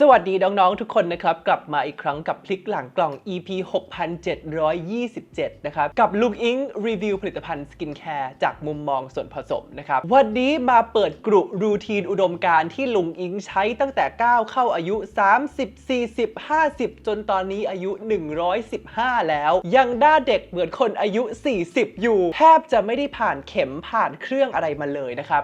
สวัสดีน้องๆทุกคนนะครับกลับมาอีกครั้งกับพลิกหลังกล่อง EP 6727นะครับกับลุงอิงรีวิวผลิตภัณฑ์สกินแคร์จากมุมมองส่วนผสมนะครับวันนี้มาเปิดกรุรูทีนอุดมการณ์ที่ลุงอิงใช้ตั้งแต่ก้าวเข้าอายุ30 40 50จนตอนนี้อายุ115แล้วยังหน้าเด็กเหมือนคนอายุ40อยู่แทบจะไม่ได้ผ่านเข็มผ่านเครื่องอะไรมาเลยนะครั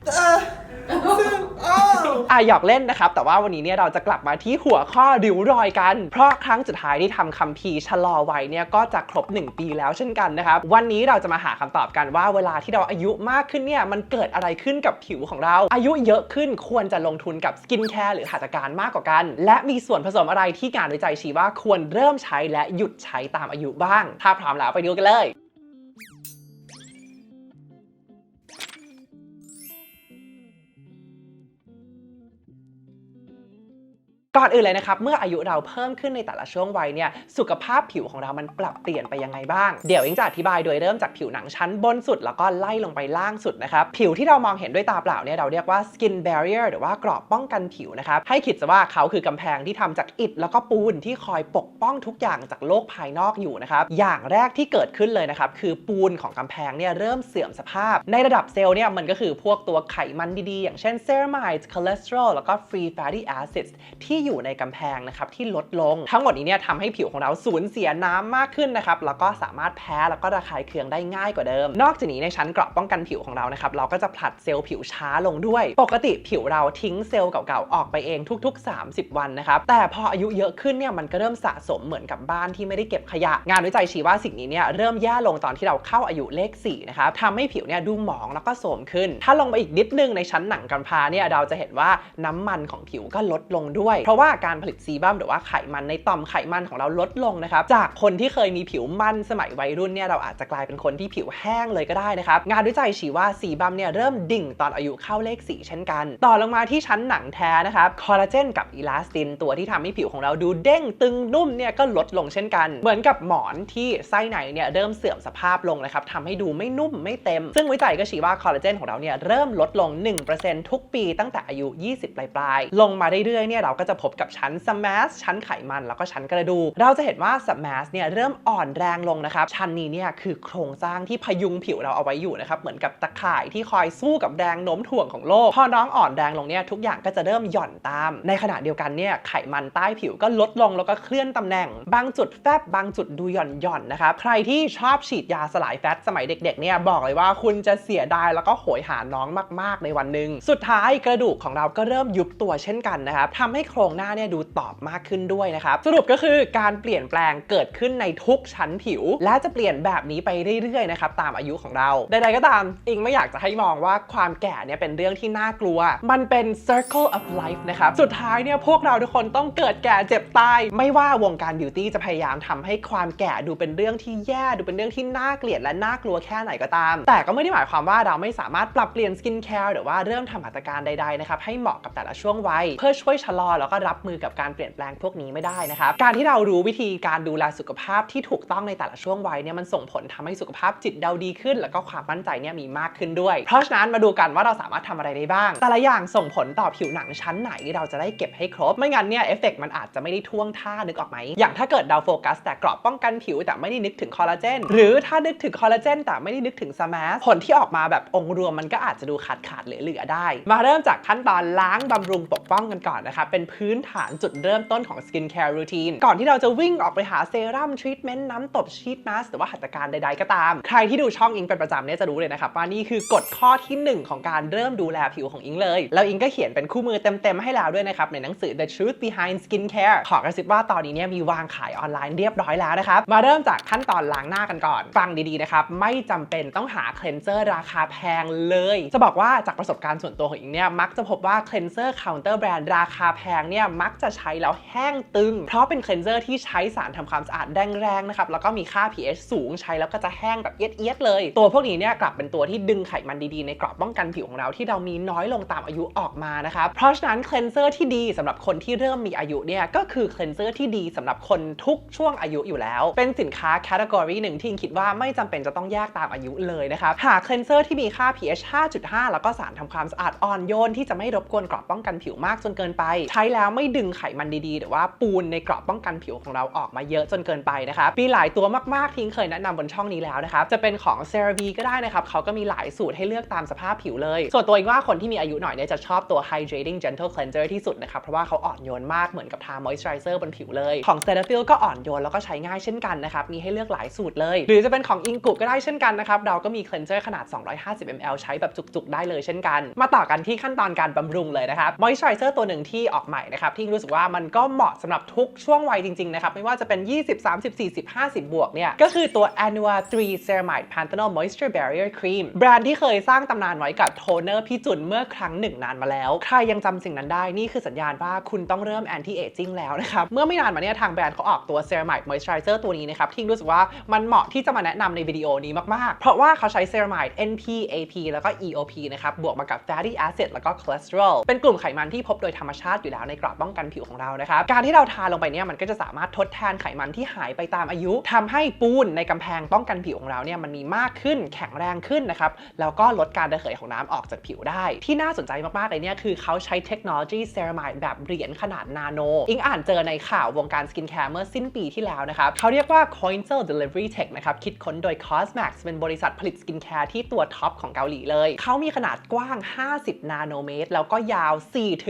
บหยอกเล่นนะครับแต่ว่าวันนี้เนี่ยเราจะกลับมาที่หัวข้อริ้วรอยกันเพราะครั้งสุดท้ายที่ทำคัมภีร์ชะลอวัยเนี่ยก็จะครบ1ปีแล้วเช่นกันนะครับวันนี้เราจะมาหาคำตอบกันว่าเวลาที่เราอายุมากขึ้นเนี่ยมันเกิดอะไรขึ้นกับผิวของเราอายุเยอะขึ้นควรจะลงทุนกับสกินแคร์หรือหัตถการมากกว่ากันและมีส่วนผสมอะไรที่งานวิจัยชี้ว่าควรเริ่มใช้และหยุดใช้ตามอายุบ้างถ้าพร้อมแล้วไปดูกันเลยก่อนอื่นเลยนะครับเมื่ออายุเราเพิ่มขึ้นในแต่ละช่วงวัยเนี่ยสุขภาพผิวของเรามันปรับเปลี่ยนไปยังไงบ้างเดี๋ยวอิงจะอธิบายโดยเริ่มจากผิวหนังชั้นบนสุดแล้วก็ไล่ลงไปล่างสุดนะครับผิวที่เรามองเห็นด้วยตาเปล่าเนี่ยเราเรียกว่า skin barrier หรือว่ากรอบป้องกันผิวนะครับให้คิดซะว่าเขาคือกำแพงที่ทำจากอิฐแล้วก็ปูนที่คอยปกป้องทุกอย่างจากโลกภายนอกอยู่นะครับอย่างแรกที่เกิดขึ้นเลยนะครับคือปูนของกำแพงเนี่ยเริ่มเสื่อมสภาพในระดับเซลล์เนี่ยมันก็คือพวกตัวไขมันดีๆอย่างเช่นเซรามายด์คอเลสเตอรอลแล้วก็ free fatty acids ที่อยู่ในกำแพงนะครับที่ลดลงทั้งหมดนี้เนี่ยทำให้ผิวของเราสูญเสียน้ำมากขึ้นนะครับแล้วก็สามารถแพ้แล้วก็ระคายเคืองได้ง่ายกว่าเดิมนอกจากนี้ในชั้นเกราะป้องกันผิวของเรานะครับเราก็จะผลัดเซลล์ผิวช้าลงด้วยปกติผิวเราทิ้งเซลล์เก่าๆออกไปเองทุกๆ30วันนะครับแต่พออายุเยอะขึ้นเนี่ยมันก็เริ่มสะสมเหมือนกับบ้านที่ไม่ได้เก็บขยะงานวิจัยชี้ว่าสิ่งนี้เนี่ยเริ่มแย่ลงตอนที่เราเข้าอายุเลข4นะครับทำให้ผิวเนี่ยดูหมองแล้วก็โทรมขึ้นถ้าลงไปอีกนิดนึงในชั้นหนังกำพร้าเนี่ยเราจะเห็นว่าน้ำมันของผิวก็ลดลงด้วยเพราะว่าการผลิตซีบัมหรือว่าไขมันในต่อมไขมันของเราลดลงนะครับจากคนที่เคยมีผิวมันสมัยวัยรุ่นเนี่ยเราอาจจะกลายเป็นคนที่ผิวแห้งเลยก็ได้นะครับงานวิจัยชี้ว่าซีบัมเนี่ยเริ่มดิ่งตอนอายุเข้าเลข4เช่นกันต่อลงมาที่ชั้นหนังแท้นะครับคอลลาเจนกับอีลาสตินตัวที่ทำให้ผิวของเราดูเด้งตึงนุ่มเนี่ยก็ลดลงเช่นกันเหมือนกับหมอนที่ไส้ในเนี่ยเริ่มเสื่อมสภาพลงนะครับทำให้ดูไม่นุ่มไม่เต็มซึ่งวิจัยก็ชี้ว่าคอลลาเจนของเราเนี่ยเริ่มลดลง 1% ทุกปีตั้งแต่อายุ20ปลายๆลงมาเรื่อยๆเนี่ยเราก็จะพบกับชั้นสมาสชั้นไขมันแล้วก็ชั้นกระดูกเราจะเห็นว่าสมาสเนี่ยเริ่มอ่อนแรงลงนะครับชั้นนี้เนี่ยคือโครงสร้างที่พยุงผิวเราเอาไว้อยู่นะครับเหมือนกับตะข่ายที่คอยสู้กับแรงโน้มถ่วงของโลกพอน้องอ่อนแรงลงเนี่ยทุกอย่างก็จะเริ่มหย่อนตามในขณะเดียวกันเนี่ยไขมันใต้ผิวก็ลดลงแล้วก็เคลื่อนตำแหน่งบางจุดแฟบบางจุดดูหย่อนนะครับใครที่ชอบฉีดยาสลายแฟตสมัยเด็กๆเนี่ยบอกเลยว่าคุณจะเสียดายแล้วก็โหยหาน้องมากๆในวันหนึ่งสุดท้ายกระดูกของเราก็เริ่มยุบตัวเช่นกันนะครับทำให้โครงหน้าเนี่ยดูตอบมากขึ้นด้วยนะครับสรุปก็คือการเปลี่ยนแปลงเกิดขึ้นในทุกชั้นผิวและจะเปลี่ยนแบบนี้ไปเรื่อยๆนะครับตามอายุของเราใดๆก็ตามอิงไม่อยากจะให้มองว่าความแก่เนี่ยเป็นเรื่องที่น่ากลัวมันเป็น circle of life นะครับสุดท้ายเนี่ยพวกเราทุกคนต้องเกิดแก่เจ็บตายไม่ว่าวงการบิวตี้จะพยายามทำให้ความแก่ดูเป็นเรื่องที่แย่ดูเป็นเรื่องที่น่าเกลียดและน่ากลัวแค่ไหนก็ตามแต่ก็ไม่ได้หมายความว่าเราไม่สามารถปรับเปลี่ยนสกินแคร์หรือว่าเริ่มทำหัตถการใดๆนะครับให้เหมาะกับแต่ละช่วงวัยเพื่อช่วยชะลอแล้วก็รับมือกับการเปลี่ยนแปลงพวกนี้ไม่ได้นะครับการที่เรารู้วิธีการดูแลสุขภาพที่ถูกต้องในแต่ละช่วงวัยเนี่ยมันส่งผลทำให้สุขภาพจิตเราดีขึ้นแล้วก็ความมั่นใจเนี่ยมีมากขึ้นด้วยเพราะฉะนั้นมาดูกันว่าเราสามารถทำอะไรได้บ้างแต่ละอย่างส่งผลต่อผิวหนังชั้นไหนที่เราจะได้เก็บให้ครบไม่งั้นเนี่ยเอฟเฟกต์มันอาจจะไม่ได้ท่วงท่านึกออกไหมอย่างถ้าเกิดเราโฟกัสแต่กรอบป้องกันผิวแต่ไม่ได้นึกถึงคอลลาเจนหรือถ้านึกถึงคอลลาเจนแต่ไม่ได้นึกถึงสมาสผลที่ออกมาแบบองค์รวมมันก็อาจจะดูขาดเหลือได้มาเริ่มจากขั้นตอนล้างบำรุงปกป้องกันก่อนนะคะเป็นพื้นฐานจุดเริ่มต้นของสกินแคร์รูทีนก่อนที่เราจะวิ่งออกไปหาเซรั่มทรีทเมนต์น้ำตบชีทมาสหรือว่าหัตถการใดๆก็ตามใครที่ดูช่องอิงเป็นประจำเนี่ยจะรู้เลยนะครับว่านี่คือกฎข้อที่1ของการเริ่มดูแลผิวของอิงเลยแล้วอิงก็เขียนเป็นคู่มือเต็มๆให้แล้วด้วยนะครับในหนังสือ The Truth Behind Skincare ขอกระซิบว่าตอนนี้เนี่ยมีวางขายออนไลน์เรียบร้อยแล้วนะครับมาเริ่มจากขั้นตอนล้างหน้ากันก่อนฟังดีๆนะครับไม่จำเป็นต้องหาเคลนเซอร์ราคาแพงเลยจะบอกว่าจากประสบการณ์ส่วนตัวของอิงเนี่ยมักจะพบว่าเคลนเซอร์เคาน์เตอร์แบรนด์ราคาแพงเนี่ยมักจะใช้แล้วแห้งตึงเพราะเป็นเคลนเซอร์ที่ใช้สารทำความสะอาดแรงๆนะครับแล้วก็มีค่า pH สูงใช้แล้วก็จะแห้งแบบเอียดๆเลยตัวพวกนี้เนี่ยกลับเป็นตัวที่ดึงไขมันดีๆในกรอบป้องกันผิวของเราที่เรามีน้อยลงตามอายุออกมานะครับเพราะฉะนั้นเคลนเซอร์ที่ดีสำหรับคนที่เริ่มมีอายุเนี่ยก็คือเคลนเซอร์ที่ดีสำหรับคนทุกช่วงอายุอยู่แล้วเป็นสินค้าแคตตากรีหนึ่งที่คิดว่าไม่จำเป็นจะต้องแยกตามอายุเลยนะครับหาเคลนเซอร์ที่มีค่า pH 5.5 แล้วก็สารทำความสะอาดอ่อนโยนที่จะไม่รบกวนกรอบป้องกันผิวมากจนเกินไปใช้แล้ว แล้วไม่ดึงไขมันดีๆหรือว่าปูนในเกราะป้องกันผิวของเราออกมาเยอะจนเกินไปนะครับมีหลายตัวมากๆที่เคยแนะนำบนช่องนี้แล้วนะครับจะเป็นของ CeraVe ก็ได้นะครับเขาก็มีหลายสูตรให้เลือกตามสภาพผิวเลยส่วนตัวเองว่าคนที่มีอายุหน่อยเนี่ยจะชอบตัว Hydrating Gentle Cleanser ที่สุดนะครับเพราะว่าเขาอ่อนโยนมากเหมือนกับทา Moisturizer บนผิวเลยของ Cetaphil ก็อ่อนโยนแล้วก็ใช้ง่ายเช่นกันนะครับมีให้เลือกหลายสูตรเลยหรือจะเป็นของ Ingu ก็ได้เช่นกันนะครับเราก็มี Cleanser ขนาด250 ml ใช้แบบจุกๆได้เลยเช่นกันมาต่อกันที่ขั้นตอนการบำรุงเลยนะครับ Moisturizer ตัวหนึ่งที่ออกใหม่นะครับที่รู้สึกว่ามันก็เหมาะสำหรับทุกช่วงวัยจริงๆนะครับไม่ว่าจะเป็น20 30 40 50บวกเนี่ยก็คือตัว Anua 3 Ceramide Panthenol Moisture Barrier Cream แบรนด์ที่เคยสร้างตำนานไว้กับโทนเนอร์พี่จุนเมื่อครั้งหนึ่งนานมาแล้วใครยังจำสิ่งนั้นได้นี่คือสัญญาณว่าคุณต้องเริ่ม anti aging แล้วนะครับเมื่อไม่นานมาเนี่ยทางแบรนด์เขาออกตัว Ceramide Moisturizer ตัวนี้นะครับที่รู้สึกว่ามันเหมาะที่จะมาแนะนำในวิดีโอนี้มากๆเพราะว่าเขาใช้ Ceramide NP AP แล้วก็ EOP นะครับบวกมากับ fatty acid แล้วก็ cholesterol เป็นกลุ่มไขมันที่พบโดยธรรมชาติอยู่แล้วในเกราะป้องกันผิวของเรานะครับการที่เราทาลงไปเนี่ยมันก็จะสามารถทดแทนไขมันที่หายไปตามอายุทำให้ปูนในกำแพงป้องกันผิวของเราเนี่ยมันมีมากขึ้นแข็งแรงขึ้นนะครับแล้วก็ลดการระเหยของน้ำออกจากผิวได้ที่น่าสนใจมากๆเลยเนี่ยคือเขาใช้เทคโนโลยีเซรามายด์แบบเหรียญขนาดนาโนอิงอ่านเจอในข่าววงการสกินแคร์เมื่อสิ้นปีที่แล้วนะครับเขาเรียกว่า Coincel Delivery Tech นะครับคิดค้นโดย Cosmax เป็นบริษัทผลิตสกินแคร์ที่ตัวท็อปของเกาหลีเลยเขามีขนาดกว้าง50นาโนเมตรแล้วก็ยาว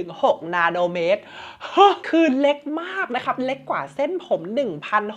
4-6 นาโนเมตรคือเล็กมากนะครับเล็กกว่าเส้นผม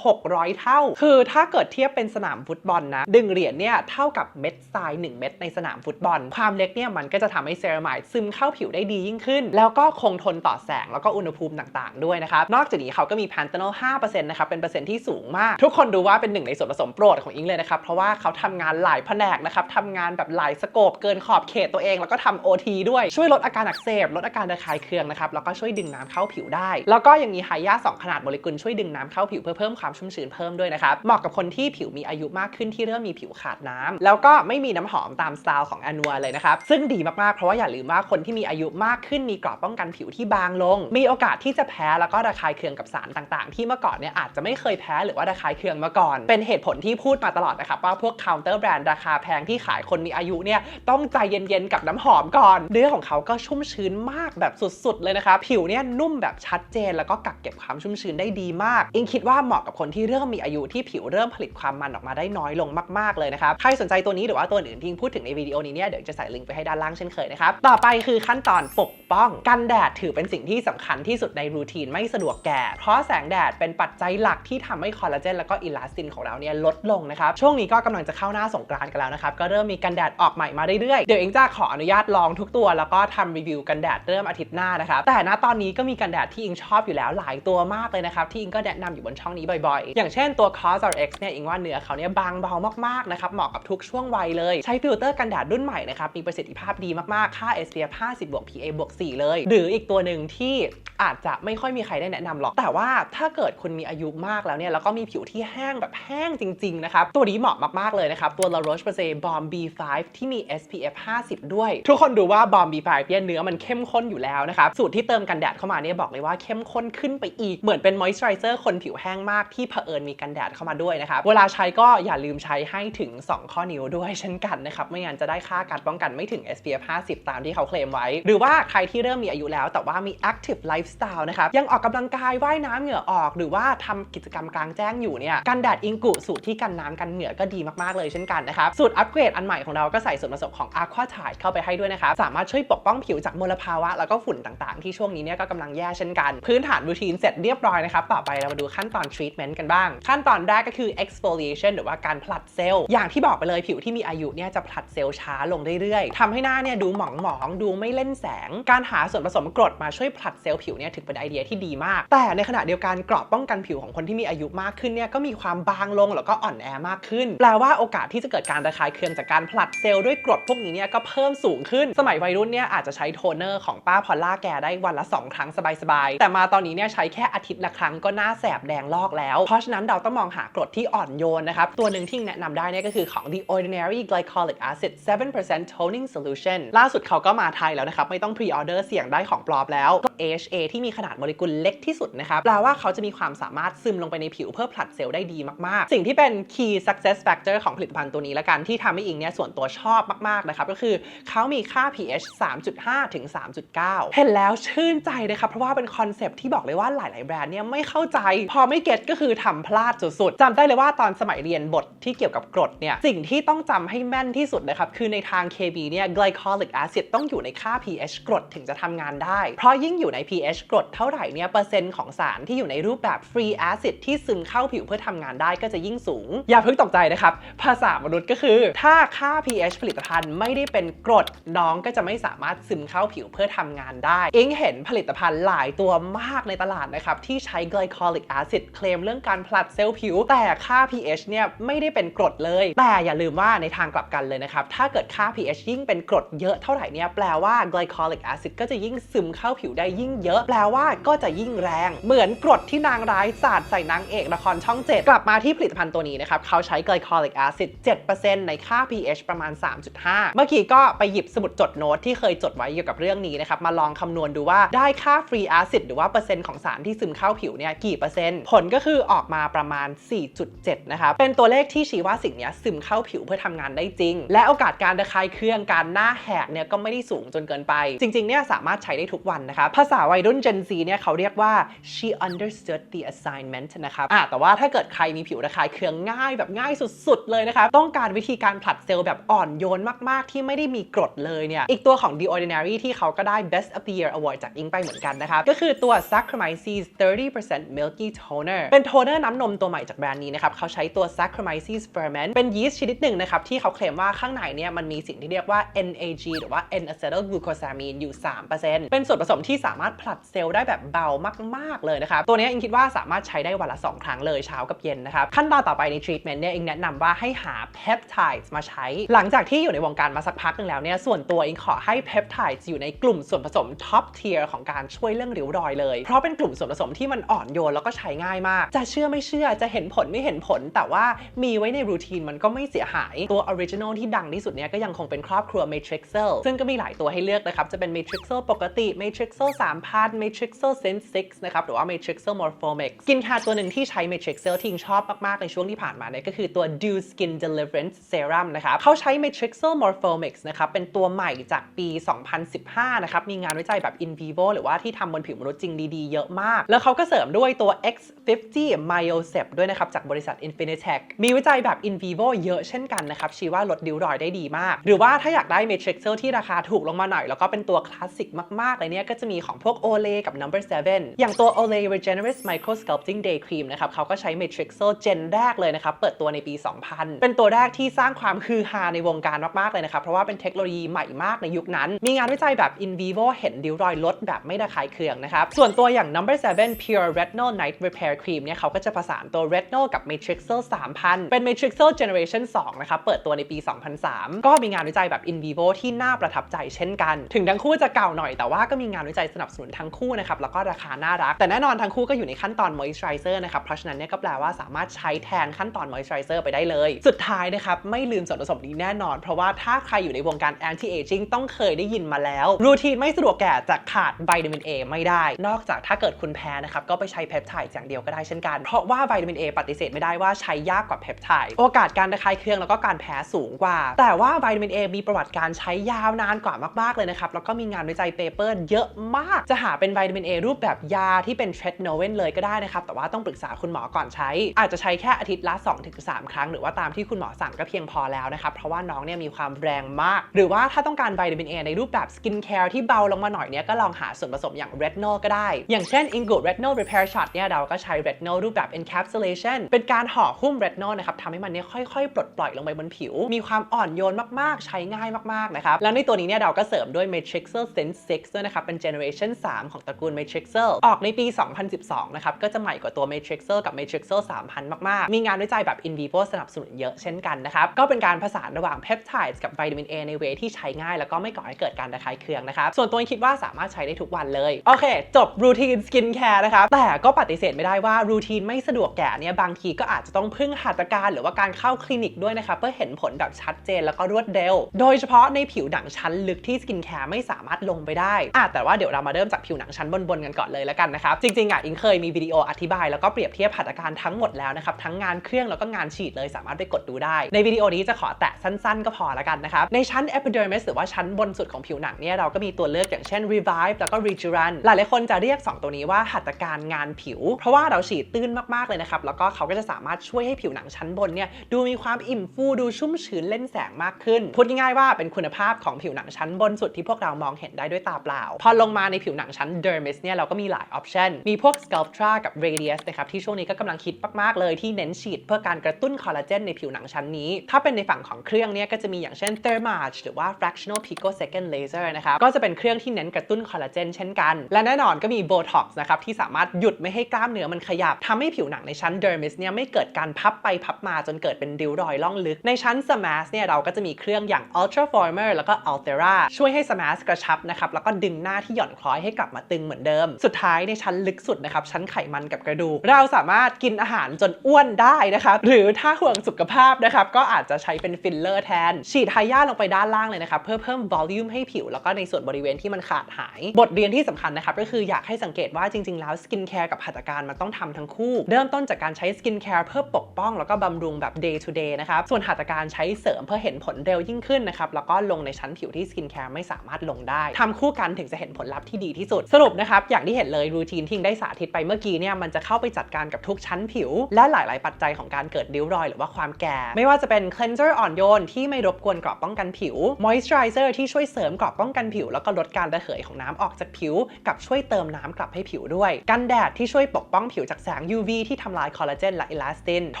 1,600 เท่าคือถ้าเกิดเทียบเป็นสนามฟุตบอลนะ1เหรียญเนี่ยเท่ากับเม็ดทราย1เม็ดในสนามฟุตบอลความเล็กเนี่ยมันก็จะทำให้เซรามายด์ซึมเข้าผิวได้ดียิ่งขึ้นแล้วก็คงทนต่อแสงแล้วก็อุณหภูมิต่างๆด้วยนะครับนอกจากนี้เขาก็มี Panthenol 5% นะครับเป็นเปอร์เซ็นต์ที่สูงมากทุกคนดูว่าเป็นหนึ่งในส่วนผสมโปรดของอิงเลยนะครับเพราะว่าเขาทำงานหลายแผนกนะครับทำงานแบบหลายสโคปเกินขอบเขตตัวเองแล้วก็ทำ OT ด้วยช่วยลดอาการอักเสบลดอาการระคายเคืองนะครับแล้วก็ช่วยดึงน้ำเข้าผิวได้แล้วก็ยังมีไฮยา2ขนาดโมเลกุลช่วยดึงน้ำเข้าผิวเพื่อเพิ่มความชุ่มชื้นเพิ่มด้วยนะครับเหมาะกับคนที่ผิวมีอายุมากขึ้นที่เริ่มมีผิวขาดน้ำแล้วก็ไม่มีน้ำหอมตามสไตล์ของ Anua เลยนะครับซึ่งดีมากๆเพราะว่าอย่าลืมว่าคนที่มีอายุมากขึ้นมีเกราะป้องกันผิวที่บางลงมีโอกาสที่จะแพ้แล้วก็ระคายเคืองกับสารต่างๆที่เมื่อก่อนเนี่ยอาจจะไม่เคยแพ้หรือว่าระคายเคืองมาก่อนเป็นเหตุผลที่พูดมาตลอดนะครับว่าพวก counter brand ราคาแพงที่ขายคนมีอายุเนี่ยต้องใจเย็นๆกับน้ำหอมก่อนเนื้อของเขาก็ชุ่มชื้นมากแบบสุดๆเลยนะครับผิวเนี่ยนุ่มแบบชัดเจนแล้วก็กักเก็บความชุ่มชื้นได้ดีมากอิงคิดว่าเหมาะกับคนที่เริ่มมีอายุที่ผิวเริ่มผลิตความมันออกมาได้น้อยลงมากๆเลยนะครับใครสนใจตัวนี้หรือว่าตัวอื่นที่พูดถึงในวิดีโอนี้เนี่ยเดี๋ยวจะใส่ลิงก์ไปให้ด้านล่างเช่นเคยนะครับต่อไปคือขั้นตอนปกป้องกันแดดถือเป็นสิ่งที่สำคัญที่สุดในรูทีนไม่สะดวกแก่เพราะแสงแดดเป็นปัจจัยหลักที่ทำให้คอลลาเจนแล้วก็อิลาสตินของเราเนี่ยลดลงนะครับช่วงนี้ก็กำลังจะเข้าหน้าสงกรานต์กันแล้วนะครับก็เริ่มมีกันแดดออกใหม่มาเรื่อยๆเดี๋ยวเองจะขออนุญาตลองทุกตัวแล้วก็ทำรีวิวกันแดดเริ่มอาทิตย์หน้านะครับแต่ณตอนนี้ก็มีกันแดดที่อิงชอบอยู่แล้วหลายตัวมากเลยนะครับที่อิงก็แนะนำอยู่บนช่องนี้บ่อยๆอย่างเช่นตัว COSRX เนี่ยอิงว่าเนื้อเขาเนี่ยบางเบามากๆนะครับเหมาะกับทุกช่วงวัยเลยใช้ฟิลเตอร์กันแดดรุ่นใหม่นะครับมีประสิทธิภาพดีมากๆค่า SPF 50 บวก PA บวก 4 เลยหรืออีกตัวหนึ่งที่อาจจะไม่ค่อยมีใครได้แนะนำหรอกแต่ว่าถ้าเกิดคุณมีอายุมากแล้วเนี่ยแล้วก็มีผิวที่แห้งแบบแห้งจริงๆนะครับตัวนี้เหมาะมากๆเลยนะครับตัว La Roche-Posay Balm B5 ที่มี SPF 50 ด้วยทุกคนดูว่า Balm B5 เนี่ยเนื้อมันเข้มข้นอยู่แล้วนะครับสูตรที่เติมกันแดดเข้ามาเนี่ยบอกเลยว่าเข้มข้นขึ้นไปอีกเหมือนเป็น Moisturizer คนผิวแห้งมากที่เผอิญมีกันแดดเข้ามาด้วยนะครับเวลาใช้ก็อย่าลืมใช้ให้ถึง2ข้อนิ้วด้วยเช่นกันนะครับไม่งั้นจะได้ค่าการป้องกันไม่ถึง SPF 50 ตามที่เขาเคลมไว้หรือว่าใครที่เริ่มมีอายุแล้วแต่ว่ามี Active Lifestyle นะครับยังออกกำลังกายว่ายน้ำเหงื่อออกหรือว่าทำกิจกรรมกลางแจ้งอยู่เนี่ยกันแดดอิงกุสูตรที่กันน้ำกันเหงื่อก็ดีมากๆเลยเช่นกันนะครับสูตรอัปเกรดอันใหม่ของเราก็ใส่ส่วนผสมของ Aqua Tide เข้าไปให้ด้วยนะครับสามารถช่วยปกป้องผิวจากมลภาวะแล้วก็ฝุ่นต่างๆที่ช่วงนี้เนี่ยก็กำลังแย่เช่นกันพื้นฐานรูทีนเสร็จเรียบร้อยนะครับต่อไปเรามาดูขั้นตอน treatment กันบ้างขั้นตอนแรกก็คือ exfoliation หรือว่าการผลัดเซลล์อย่างที่บอกไปเลยผิวที่มีอายุเนี่ยจะผลัดเซลล์ช้าลงเรื่อยๆทำให้หน้าเนี่ยดูหมองๆดูไม่เล่นแสงการหาส่วนผสมกรดมาช่วยผลัดเซลล์ผิวเนี่ยถือเป็นไอเดียที่ดีมากแต่ในขณะเดียวกันเกราะป้องกันผิวของคนที่มีอายุมากขึ้นเนี่ยก็มีความบางลงแล้วก็อ่อนแอมากขึ้นแปลว่าโอกาสที่จะเกิดการระคายเคืองจากการผลัดเซลล์ด้วยกรดพวกนี้เนี่ยก็เพิ่มสูงขึ้นสมัยวัยรุ่นเนี่ยอาจจะใช้โทนเนอร์ของป้าพอลล่าแกได้วันละ2 ครั้งสบายๆแต่มาตอนนี้เนี่ยใช้แค่อาทิตย์ละครั้งก็หน้าแสบแดงลอกแล้วเพราะฉะนั้นเราต้องมองหากรดที่อ่อนโยนนะครับตัวหนึ่งที่แนะนำได้เนี่ยก็คือของ The Ordinary Glycolic Acid 7% Toning Solution ล่าสุดเขาก็มาไทยแล้วนะครับไม่ต้องพรีออเดอร์เสี่ยงได้ของปลอมแล้ว AHA ที่มีขนาดโมเลกุลเล็กที่สุดนะครับแปลว่าเขาจะมีความสามารถซึมลงไปในผิวเพื่อผลัดเซลล์ได้ดีมากๆสิ่งที่เป็น Key Success Factor ของผลิตภัณฑ์ตัวนี้ละกันที่ทำให้อิงเนี่ยส่วนตัวชอบมากๆนะครับก็คือเขามีค่า pH 3.5 ถึง 3.9 เห็นแล้วชื่นใจ นะครับเพราะว่าเป็นคอนเซปต์ที่บอกเลยว่าหลายๆแบรนด์เนี่ยไม่เข้าใจพอไม่เก็ตก็คือทำพลาดสุดๆจำได้เลยว่าตอนสมัยเรียนบทที่เกี่ยวกับกรดเนี่ยสิ่งที่ต้องจำให้แม่นที่สุดนะครับคือในทาง KB เนี่ย glycolic acid ต้องอยู่ในค่า pH กรดถึงจะทำงานได้เพราะยิ่งอยู่ใน pH กรดเท่าไหร่เนี่ยเปอร์เซ็นต์ของสารที่อยู่ในรูปแบบ free acid ที่ซึมเข้าผิวเพื่อทำงานได้ก็จะยิ่งสูงอย่าเพิ่งตกใจนะครับภาษามนุษย์ก็คือถ้าค่า pH ผลิตภัณฑ์ไม่ได้เป็นกรดน้องก็จะไม่สามารถซึมเข้าผิวเพื่อทำงานได้อิงเห็นผลิตภัณฑ์หลายตัวมากในตลาดนะครับที่ใช้ glycolic acid เคลมเรื่องการผลัดเซลล์ผิวแต่ค่า pH เนี่ยไม่ได้เป็นกรดเลยแต่อย่าลืมว่าในทางกลับกันเลยนะครับถ้าเกิดค่า pH ยิ่งเป็นกรดเยอะเท่าไหร่เนี่ยแปลว่า glycolic acid ก็จะยิ่งซึมเข้าผิวได้ยิ่งเยอะแปลว่าก็จะยิ่งแรงเหมือนกรดที่นางร้ายสาดใส่นางเอกละครช่อง 7กลับมาที่ผลิตภัณฑ์ตัวนี้นะครับเขาใช้ glycolic acid 7% ในค่า pH ประมาณ 3.5 เมื่อกี้ก็ไปหยิบสมุดจดโน้ตที่เคยจดไว้เกี่ยวกับเรื่องนี้นะครับมาลองคำนวณดูว่าได้ค่า free acid หรือว่าเปอร์เซ็นต์ของสารที่ซึมเข้าผิวเนี่ยกี่เปอร์เซ็นต์ผลก็คือออกมาประมาณ 4.7 นะครับเป็นตัวเลขที่ชี้ว่าสิ่งนี้ซึมเข้าผิวเพื่อทำงานได้จริงและโอกาสการระคายเคืองการหน้าแหกเนี่ยก็ไม่ได้สูงจนเกินไปจริงๆเนี่ยสามารถใช้ได้ทุกวันนะครับภาษาวัยรุ่น Gen Z เนี่ยเขาเรียกว่า she understood the assignment นะครับแต่ว่าถ้าเกิดใครมีผิวระคายเคืองง่ายแบบง่ายสุดๆเลยนะครับต้องการวิธีการผลัดเซลล์แบบอ่อนโยนมากๆที่ไม่ได้มีกรดเลยเนี่ยอีกตัวของ The Ordinary ที่เขาก็ได้ Best of the Year Award จากอิงไปเหมือนกันนะครับก็คือตัว Saccharomyces 30% Milky Toner เป็นโทนเนอร์น้ำนมตัวใหม่จากแบรนด์นี้นะครับเขาใช้ตัว Saccharomyces ferment เป็นยีสต์ชนิดหนึ่งนะครับที่เขาเคลมว่าข้างในเนี่ยมันมีสิ่งที่เรียกว่า NAG หรือว่า N-acetylglucosamine อยู่ 3% เป็นส่วนผสมที่สามารถผลัดเซลล์ได้แบบเบามากๆเลยนะครับตัวนี้อิงคิดว่าสามารถใช้ได้วันละ2 ครั้งเลยเช้ากับเย็นนะครับขั้นตอนต่อไปใน treatment เนี่ยอิงแนะนำว่าให้หา peptides มาใช้หลังจากที่อยู่ในวงการมาสักพักนึงแล้วเนี่ยส่วนตัวอิงขอให้ peptides อยู่ในกลุ่มส่วนผสม top tier ของการช่วยเรื่องริ้วรอยเลยเพราะเป็นกลุ่มส่วนผสมที่มันอ่อนโยนแล้วก็ใช้ง่ายมากจะเชื่อไม่เชื่อจะเห็นผลไม่เห็นผลแต่ว่ามีไว้ในรูทีนมันก็ไม่เสียหายตัว original ที่ดังที่สุดเนี่ยก็ยังคงเป็นครอบครัว matrixyl ซึ่งก็มีหลายตัวให้เลือกนะครับจะเป็น matrixyl ปกติ matrixyl 3000 matrixyl Syn 6นะครับหรือว่า matrixyl morphomix สกินแคร์ตัวหนึ่งที่ใช้ matrixyl ที่ชอบมากๆในช่วงที่ผ่านมาเนี่ยก็คือตัว Dew Skin Deliverance Serum นะครับเขาใช้ matrixyl morphomix นะครับเป็นตัวใหม่จากปี 2015 นะครับมีงานวิจัยแบบ in vivo หรือว่าที่ทำบนผิวมนุษย์จริงดีๆเยอะมากแล้วเขาก็เสริมด้วยตัว X50 Myocept ด้วยนะครับจากบริษัท Infinitec มีวิจัยแบบ in vivo เยอะเช่นกันนะครับชี้ว่าลดริ้วรอยได้ดีมากหรือว่าถ้าอยากได้ matrixyl ที่ราคาถูกลงมาหน่อยแล้วก็เป็นตัวคลาสสิกมากๆเลยเนี่ยก็จะมีของพวก Olay กับ No. 7อย่างตัว Olay Regenerist Micro Sculpting Day Cream นะครับเขาก็ใช้ matrixyl เจนแรกเลยนะครับเปิดตัวในปี 2000 เป็นตัวแรกที่สร้างความฮือฮาในวงการมากๆเลยนะครับเพราะว่าเป็นเทคโนโลยีใหม่มากในยุคนั้นมีงานวิจัยแบบ in vivo เห็นริ้วรอยลดแบบไม่ระคายเคืองนะครับส่วนตัวอย่าง No. 7 Pure Retinol Night Repair Cream เนี่ยเขาก็จะผสานตัว retinol กับ matrixyl 3000 เป็น matrixyl generation 2 นะครับเปิดตัวในปี 2003 ก็มีงานวิจัยแบบ in vivo ที่น่าประทับใจเช่นกันถึงทั้งคู่จะเก่าหน่อยแต่ว่าก็มีงานวิจัยสนับสนุนทั้งคู่นะครับแล้วก็ราคาน่ารักแต่แน่นอนทั้งคู่ก็อยู่ในขั้นตอน moisturizer นะครับเพราะฉะนั้นเนี่ยก็แปลว่าสามารถใช้แทนขั้นตอน moisturizer ไปได้เลยสุดท้ายนะครับไม่ลืมส่วนผสมนี้แน่นอนเพราะว่าถ้าใครอยู่ในวงการ anti aging ต้องเคยได้ยินมาแล้วรูทีนไม่สะดวกแก่จะขาดวิตามิน A ไม่ได้นอกจากถ้าเกิดคุณแพ้นะครับก็ไปใช้เพปไทด์อย่างเดียวก็ได้เช่นกันเพราะว่าวิตามิน A ปฏิเสธไม่ได้ว่าใช้ยากกว่าเพปไทด์โอกาสการระคายเคืองแล้วก็การแพ้สูงกว่าแต่ว่าวิตามิน A มีประวัติการใช้ยาวนานกว่ามากๆเลยนะครับแล้วก็มีงานวิจัยเปเปอร์เยอะมากจะหาเป็นวิตามิน A รูปแบบยาที่เป็นเทรดโนเวนเลยก็ได้นะครับแต่ว่าต้องปรึกษาคุณหมอก่อนใช้อาจจะใช้แค่อาทิตย์ละ 2-3 ครั้งหรือว่าตามที่คุณหมอสั่งก็เพียงพอแล้วนะครับเพราะว่าน้องเนี่ยมีความแรงมากหรือว่าถ้าต้องการวิตามิน A ในรูปแบบสกินแคร์ที่เบาลงมาหน่อยเนี่ยก็ลองหาส่วนผสมอย่าง retinol ก็ได้อย่างเช่น Ingood Retinol Repair Shot เนี่ยเราก็ใช้ retinol รูปแบบ encapsulation เป็นการห่อหุ้ม retinol นะครับทำให้มันเนี่ยค่อยๆปลดปล่อยลงไปบนผิวมีความอ่อนโยนมากๆใช้ง่ายมากๆนะครับแล้วในตัวนี้เนี่ยเราก็เสริมด้วย matrixyl Syn 6ด้วยนะครับเป็น generation 3 ของตระกูล matrixyl ออกในปี 2012 นะครับก็จะใหม่กว่าตัว matrixyl กับ matrixyl 3000 มากๆมีงานวิจัยแบบ in vivo สนับสนุนเยอะเช่นกันนะครับก็เป็นการผสานระหว่าง peptides กับวิตามิน A ในเวที่ใช้ง่ายแล้วก็ไม่ก่อให้เกิดการระคายเคืองนะครับส่วนตัวคิดว่าสามารถใช้ได้ทุกวันเลยโอเคจบรูทีนสกินแคร์นะครับแต่ก็ปฏิเสธไม่ได้ว่ารูทีนไม่สะดวกแก่เนี่ยบางทีก็อาจจะต้องพึ่งหัตถการหรือว่าการเข้าคลินิกด้วยนะครับเพื่อเห็นผลแบบชัดเจนแล้วก็รวดเร็วโดยเฉพาะในผิวหนังชั้นลึกที่สกินแคร์ไม่สามารถลงไปได้แต่ว่าเดี๋ยวเรามาเริ่มจากผิวหนังชั้นบนๆกันก่อนเลยแล้วกันนะครับจริงๆอิงเคยมีวิดีโออธิบายแล้วก็เปรียบเทียบหัตถการทั้งหมดแล้วนะครับทั้งงานเครื่องแล้วก็งานฉีดเลยสามารถไปกดดูได้ในวิดีโอนี้จะขอแตะสั้นๆก็พอแล้วกันนะครับในชั้น epidermis หรือว่าชั้นบนสุดของผิวหนังเนี่ยเราก็มีตัวเลือกอย่างเช่น revive แล้วก็ Rejuran หลายๆคนจะเรียก2ตัวนี้ว่าหัตถการงานผิวเพราะว่าเราฉีดตื้นมากๆเลยนะครับแล้วก็เขาก็จะสามารถช่วยให้ผิวหนังชั้นบนเนี่ยดูมีความอิ่มฟูดูชุ่มชื้นเล่นแสงมากขึ้นพูดง่ายๆว่าเป็นคุณภาพของผิวหนังชั้นบนสุดที่พวกเรามองเห็นได้ด้วยตาเปล่าพอลงมาในผิวหนังชั้น Dermis เนี่ยเราก็มีหลายออปชันมีพวก Sculptra กับ Radius นะครับที่ช่วงนี้ก็กำลังคิดมากๆเลยที่เน้นฉีดเพื่อการกระตุ้นคอลลาเจนในผิวหนังชั้นนี้ถ้าเป็นในฝั่งของเครื่องเนี่ยก็จะมีอย่างเช่น Thermage หรือว่า Fractional Picosecond Laser นะครับก็จะเป็นเครื่องที่เน้นกระตุ้นคอลลาเจนเช่นกันและแน่นอนก็มี Botox นะครับที่สามารถหยุดไม่ให้กล้ามเนื้อมันขยับทำให้ผิวหนังในชั้น Dermis เนี่ยไม่เกิดการพับไปพับมาจนเกิดเป็นริ้วรอยล่องลึกในชั้น Smash เนี่ยเราก็จะมีเครื่องอย่าง Ultra Former แล้วก็ Altera ช่วยให้ Smash กระชับนะครับแล้วก็ดึงหน้าที่หย่อนคล้อยให้กลับมาตึงเหมือนเดิมสุดท้ายในชั้นลึกสุดนะครับชั้นไขมันกับกระดูกเราสามารถกินอาหารจนอ้วนได้นะครับหรือถ้าห่วงสุขภาพนะครับก็อาจจะใช้เป็นฟิลเลอร์แทนฉีดไฮยาลงไปด้านล่างเลยนะครับเพื่อเพิ่ม volume ให้ผิวแล้วก็ในส่วนบริเวณที่มันขาดหายบทเรียนที่สำคัญนะครับก็คืออยากให้สังเกตว่าจริงๆแล้วสกินแคร์กับหัตถการมันต้องทำทั้งคู่เริ่มต้นจากการใช้สกินแคร์เพื่อปกป้องแล้วก็บำรุงแบบ day to day นะครับส่วนหัตถการใช้เสริมเพื่อเห็นผลเร็วยิ่งขึ้นนะครับแล้วก็ลงในชั้นผิวที่สกินแคร์ไม่สามารถลงได้ทำคู่กันถึงจะเห็นผลลัพธ์ที่ดีที่สุดสรุปนะครับอย่างที่เห็นเลยรูทีนที่ได้สาธิตไปเมื่อกี้เนี่ยมันจะเข้าไปจัดการกับทุกชั้นผิวและหลายๆปัจจัยของการเกิดริ้วรอยหรือว่าความแก่ไม่ว่าจะเป็น cleanser อ่อนโยนที่ไม่รบกวนเกราะป้องกันผิว moisturizer ที่ช่วยเสริมเกราะป้องกันผิวแล้วก็ลดการระเหยของน้ำออกจากผิวกับช่วยเติมน้ำกลับให้ผิวด้วยกันแดดที่ช่วยปกป้องผิวจากแสง UV ที่ทำลายคอลลาเจนและอิลาสตินโท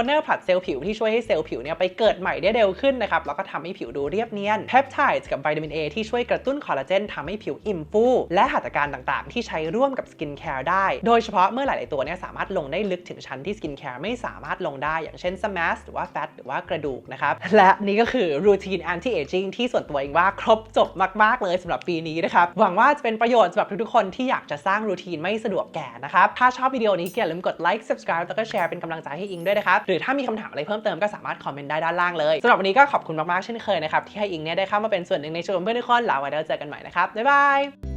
นเนอร์ผลัดเซลล์ผิวที่ช่วยให้เซลล์ผิวเนี่ยไปเกิดใหม่ได้เร็วขึ้นนะครับแล้วก็ทำให้ผิวดูเรียบเนียน peptides กับวิตามิน A ที่ช่วยกระตุ้นคอลลาเจนทำให้ผิวอิ่มฟูและหัตถการต่างๆที่ใช้ร่วมกับสกินแคร์ได้โดยเฉพาะเมื่อหลายๆตัวเนี่ยสามารถลงได้ลึกถึงชั้นที่สกินแคร์ไม่สามารถลงได้อย่างเช่น smash หรือว่าแฟตหรือว่ากระดูกนะครับและนี่ก็คือรูทีน anti aging ที่ส่วนตัวเองว่าครบจบมากๆเลยสำหรับปีนี้นะครับหวังว่าจะเป็นประโยชน์สำหรับทุกๆคนที่อยากจะสร้างรูทีนไม่สะดวกแก่นะครับถ้าชอบวิดีโอนี้อย่าลืมกด like subscribe แล้วก็แชร์เป็นกำลังใจให้อิงด้วยนะครับหรือถ้ามีคำถามอะไรเพิ่มเติมก็สามารถคอมเมนต์ได้ด้านล่างเลยสำหรับวันนี้ก็ขอบคุณมากๆเช่นเคยนะครับที่ให้อิงเนี่ยได้เข้ามาเป็นส่วนหนึ่งในชมรมเพื่อนทุกคนแล้วไว้เจอกันใหม่นะครับบ๊ายบาย